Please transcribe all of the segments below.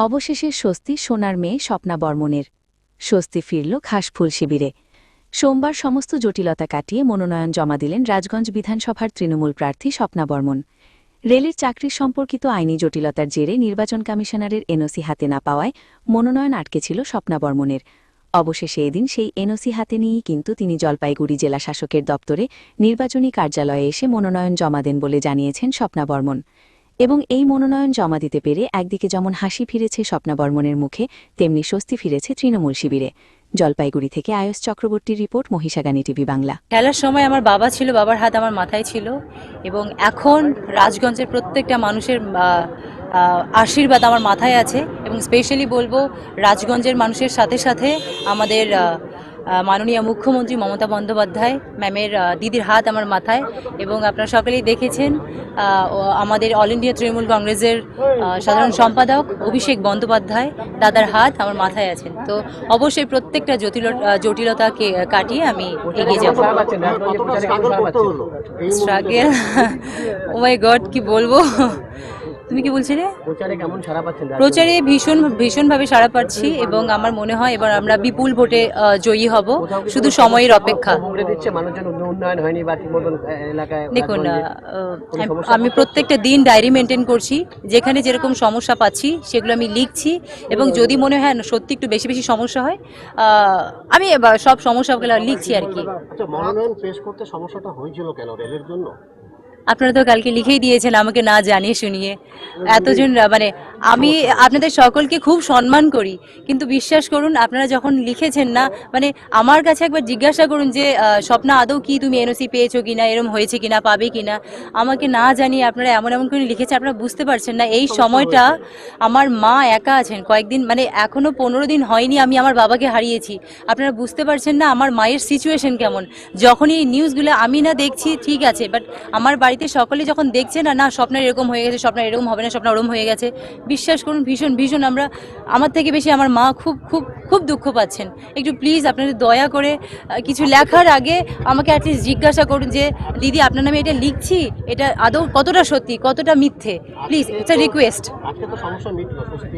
অবশেষে স্বস্তি সোনার মেয়ে স্বপ্না বর্মণের। স্বস্তি ফিরল ঘাসফুল শিবিরে। সোমবার সমস্ত জটিলতা কাটিয়ে মনোনয়ন জমা দিলেন রাজগঞ্জ বিধানসভার তৃণমূল প্রার্থী স্বপ্না বর্মণ। রেলের চাকরি সম্পর্কিত আইনি জটিলতার জেরে নির্বাচন কমিশনারের এনওসি হাতে না পাওয়ায় মনোনয়ন আটকে ছিল স্বপ্না বর্মণের। অবশেষে এদিন সেই এনওসি হাতে নিয়েই কিন্তু তিনি জলপাইগুড়ি জেলা শাসকের দপ্তরে নির্বাচনী কার্যালয়ে এসে মনোনয়ন জমা দেন বলে জানিয়েছেন স্বপ্না বর্মণ। এবং এই মনোনয়ন জমা দিতে পেরে একদিকে যেমন হাসি ফিরেছে স্বপ্না বর্মণের মুখে, তেমনি স্বস্তি ফিরেছে তৃণমূল শিবিরে। জলপাইগুড়ি থেকে আয়স চক্রবর্তীর রিপোর্ট, মহিষাগানী টিভি বাংলা। খেলার সময় আমার বাবা ছিল, বাবার হাত আমার মাথায় ছিল, এবং এখন রাজগঞ্জের প্রত্যেকটা মানুষের আশীর্বাদ আমার মাথায় আছে। এবং স্পেশালি বলবো, রাজগঞ্জের মানুষের সাথে সাথে আমাদের মাননীয় মুখ্যমন্ত্রী মমতা বন্দ্যোপাধ্যায় ম্যামের দিদির হাত আমার মাথায়। এবং আপনারা সকলেই দেখেছেন আমাদের অল ইন্ডিয়া তৃণমূল কংগ্রেসের সাধারণ সম্পাদক অভিষেক বন্দ্যোপাধ্যায় দাদার হাত আমার মাথায় আছেন। তো অবশ্যই প্রত্যেকটা জটিলতাকে কাটিয়ে আমি এগিয়ে যাব। স্ট্রাগল, ও মাই গড, কি বলবো। তুমি কি বলছিলে? প্রচারে ভীষণভাবে সাড়া পাচ্ছি, এবং আমার মনে হয় এবার আমরা বিপুল ভোটে জয়ী হব। শুধু সময়ের অপেক্ষা। দেখুন, আমি প্রত্যেকটা দিন ডায়েরি মেনটেন করছি, যেখানে যেরকম সমস্যা পাচ্ছি সেগুলো আমি লিখছি, এবং যদি মনে হয় সত্যি একটু বেশি বেশি সমস্যা হয় আমি সব সমস্যাগুলো লিখছি আর কি। মনোনয়ন পেশ করতে সমস্যাটা হয়েছিল কেন? রেলের জন্য? আপনারা তো কালকে লিখেই দিয়েছেন আমাকে না জানিয়ে শুনিয়ে। এতজন মানে আমি আপনাদের সকলকে খুব সম্মান করি, কিন্তু বিশ্বাস করুন আপনারা যখন লিখেছেন না, মানে আমার কাছে একবার জিজ্ঞাসা করুন যে স্বপ্না আদৌ কি তুমি এনওসি পেয়েছো কিনা, এরম হয়েছে কিনা, পাবে কিনা। আমাকে না জানিয়ে আপনারা এমন এমন করে লিখেছেন, আপনারা বুঝতে পারছেন না এই সময়টা আমার মা একা আছেন। কয়েকদিন, মানে এখনো 15 দিন হয়নি আমি আমার বাবাকে হারিয়েছি। আপনারা বুঝতে পারছেন না আমার মায়ের সিচুয়েশন কেমন। যখনই এই নিউজগুলো আমি না দেখছি ঠিক আছে, বাট আমার বাড়িতে সকলে যখন দেখছে না, স্বপ্নের এরকম হয়ে গেছে, স্বপ্নের এরকম হবে না, স্বপ্ন ওরম হয়ে গেছে, বিশ্বাস করুন ভীষণ আমরা, আমার থেকে বেশি আমার মা খুব খুব খুব দুঃখ পাচ্ছেন। একটু প্লিজ আপনাদের দয়া করে কিছু লেখার আগে আমাকে অ্যাটলিস্ট জিজ্ঞাসা করুন যে দিদি আপনার নামে এটা লিখছি, এটা আদৌ কতটা সত্যি কতটা মিথ্যে। Please, it's a request.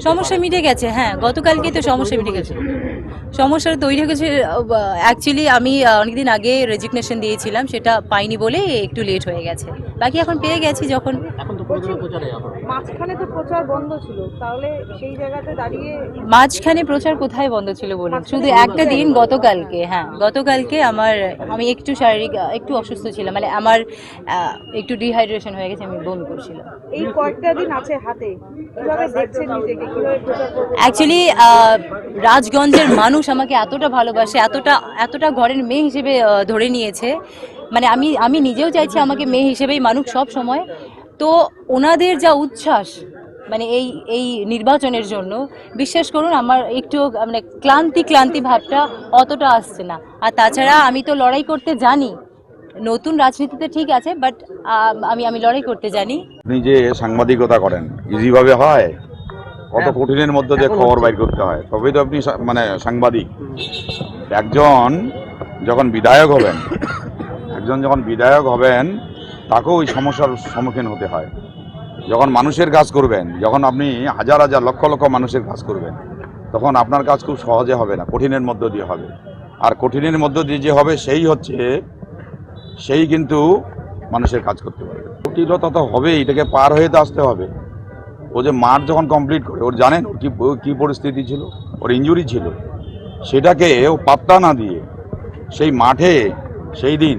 সমস্যা মিটে গেছে, হ্যাঁ, গতকালকে তো সমস্যা মিটে গেছে। সমস্যাটা তৈরি হয়ে গেছে অ্যাকচুয়ালি আমি অনেকদিন আগে রেজিগনেশন দিয়েছিলাম, সেটা পাইনি বলে একটু লেট হয়ে গেছে। বাকি এখন পেয়ে গেছি। যখন মাঝখানে তো প্রচার বন্ধ ছিল, তাহলে সেই জায়গাতে দাঁড়িয়ে মাঝখানে প্রচার কোথায় বন্ধ ছিল বলুন? শুধু একটা দিন, গতকালকে। হ্যাঁ, গতকালকে আমি একটু শারীরিক একটু অসুস্থ ছিলাম, মানে আমার একটু ডিহাইড্রেশন হয়ে গেছে, আমি বমি করছিলাম। এই কয়েকটা দিন আছে হাতে, কিভাবে দেখছেন নিজেকে, কিভাবে প্রচার করবেন? অ্যাকচুয়ালি রাজগঞ্জের মানুষ আমাকে এতটা ভালোবাসে, এতটা ঘরের মেয়ে হিসেবে ধরে নিয়েছে, মানে আমি নিজেও চাইছি আমাকে মেয়ে হিসেবেই মানুষ সব সময়। তো ওনাদের যা উচ্ছ্বাস, মানে এই নির্বাচনের জন্য, বিশ্বাস করুন আমার একটু মানে ক্লান্তি ভাবটা অতটা আসছে না। আর তাছাড়া আমি তো লড়াই করতে জানি, নতুন রাজনীতিতে ঠিক আছে, বাট আমি লড়াই করতে জানি। আপনি যে সাংবাদিকতা করেন, ইজিভাবে হয়? কত কঠিনের মধ্যে দিয়ে খবর বাইর করতে হয়, তবেই তো আপনি মানে সাংবাদিক। একজন যখন বিধায়ক হবেন তাকেও ওই সমস্যার সম্মুখীন হতে হয়। যখন মানুষের কাজ করবেন, যখন আপনি হাজার হাজার লক্ষ লক্ষ মানুষের কাজ করবেন, তখন আপনার কাজ খুব সহজে হবে না, কঠিনের মধ্য দিয়ে হবে। আর কঠিনের মধ্য দিয়ে যে হবে সেই কিন্তু মানুষের কাজ করতে পারবে। জটিলতা তো হবে, এটাকে পার হয়ে তো আসতে হবে। ও যে মাঠ যখন কমপ্লিট করে, ওর জানেন ওর কী পরিস্থিতি ছিল, ওর ইনজুরি ছিল, সেটাকে ও পাত্তা না দিয়ে সেই মাঠে সেই দিন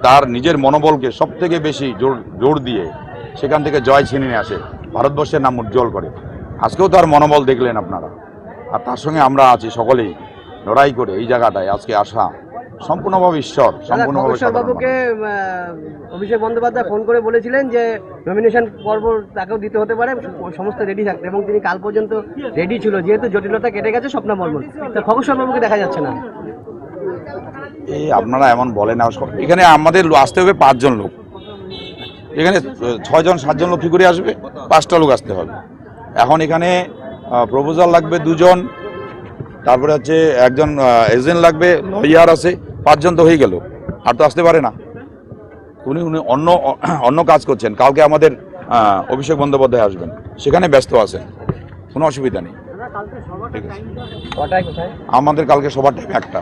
তার নিজের মনোবলকে সব থেকে বেশি জোর দিয়ে সেখান থেকে জয় ছিনিয়ে নিয়ে আসে, ভারতবর্ষের নাম উজ্জ্বল করে। আজকেও তার মনোবল দেখলেন আপনারা, আর তার সঙ্গে আমরা আছি সকলেই লড়াই করে এই জায়গাটায় আজকে আসা সম্পূর্ণভাবে ঈশ্বর, সম্পূর্ণভাবে। অভিষেক বন্দ্যোপাধ্যায় ফোন করে বলেছিলেন যে নমিনেশন পর্ব তাকেও দিতে হতে পারে, সমস্ত রেডি থাকতে, এবং তিনি কাল পর্যন্ত রেডি ছিল, যেহেতু জটিলতা কেটে গেছে স্বপ্না বর্মণ। খগেশ্বর বাবুকে দেখা যাচ্ছে না। এই আপনারা এমন বলেন না, এখানে আমাদের আসতে হবে 5 জন লোক, এখানে 6 জন 7 জন লোক কী করে আসবে? 5টা লোক আসতে হবে। এখন এখানে প্রপোজাল লাগবে 2 জন, তারপরে হচ্ছে একজন এজেন্ট লাগবে, লয়ার আছে, 5 জন তো হয়ে গেল, আর তো আসতে পারে না। উনি অন্য কাজ করছেন। কালকে আমাদের অভিষেক বন্দ্যোপাধ্যায় আসবেন, সেখানে ব্যস্ত আছেন। কোনো অসুবিধা নেই। ঠিক আছে, কটায় কোথায়? আমাদের কালকে সবার টাইম 1টা।